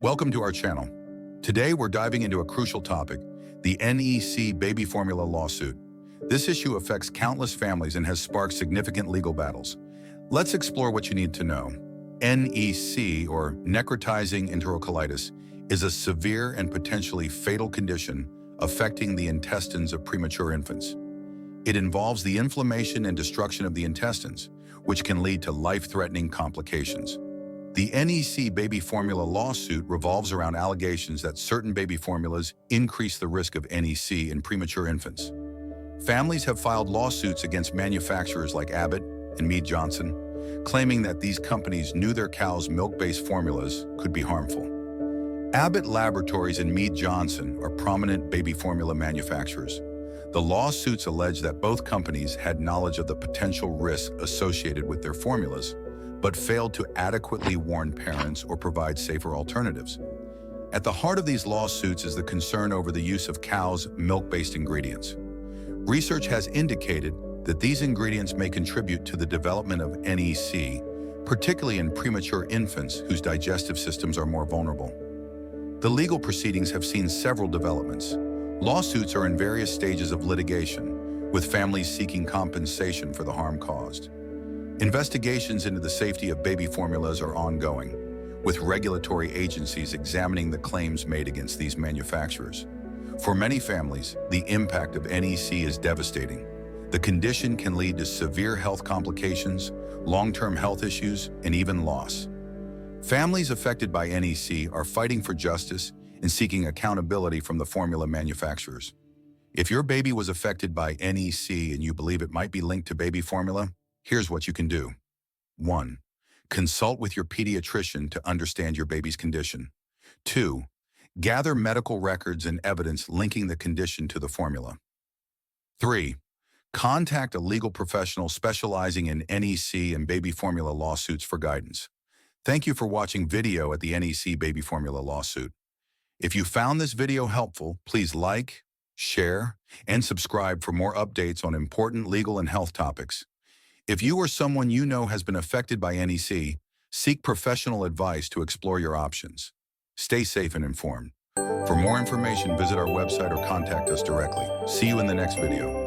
Welcome to our channel. Today we're diving into a crucial topic, the NEC Baby Formula lawsuit. This issue affects countless families and has sparked significant legal battles. Let's explore what you need to know. NEC, or Necrotizing Enterocolitis, is a severe and potentially fatal condition affecting the intestines of premature infants. It involves the inflammation and destruction of the intestines, which can lead to life-threatening complications. The NEC Baby Formula lawsuit revolves around allegations that certain baby formulas increase the risk of NEC in premature infants. Families have filed lawsuits against manufacturers like Abbott and Mead Johnson, claiming that these companies knew their cows' milk-based formulas could be harmful. Abbott Laboratories and Mead Johnson are prominent baby formula manufacturers. The lawsuits allege that both companies had knowledge of the potential risk associated with their formulas, but failed to adequately warn parents or provide safer alternatives. At the heart of these lawsuits is the concern over the use of cows' milk-based ingredients. Research has indicated that these ingredients may contribute to the development of NEC, particularly in premature infants whose digestive systems are more vulnerable. The legal proceedings have seen several developments. Lawsuits are in various stages of litigation, with families seeking compensation for the harm caused. Investigations into the safety of baby formulas are ongoing, with regulatory agencies examining the claims made against these manufacturers. For many families, the impact of NEC is devastating. The condition can lead to severe health complications, long-term health issues, and even loss. Families affected by NEC are fighting for justice and seeking accountability from the formula manufacturers. If your baby was affected by NEC and you believe it might be linked to baby formula, here's what you can do. 1. Consult with your pediatrician to understand your baby's condition. 2. Gather medical records and evidence linking the condition to the formula. 3. Contact a legal professional specializing in NEC and baby formula lawsuits for guidance. Thank you for watching video at the NEC Baby Formula lawsuit. If you found this video helpful, please like, share, and subscribe for more updates on important legal and health topics. If you or someone you know has been affected by NEC, seek professional advice to explore your options. Stay safe and informed. For more information, visit our website or contact us directly. See you in the next video.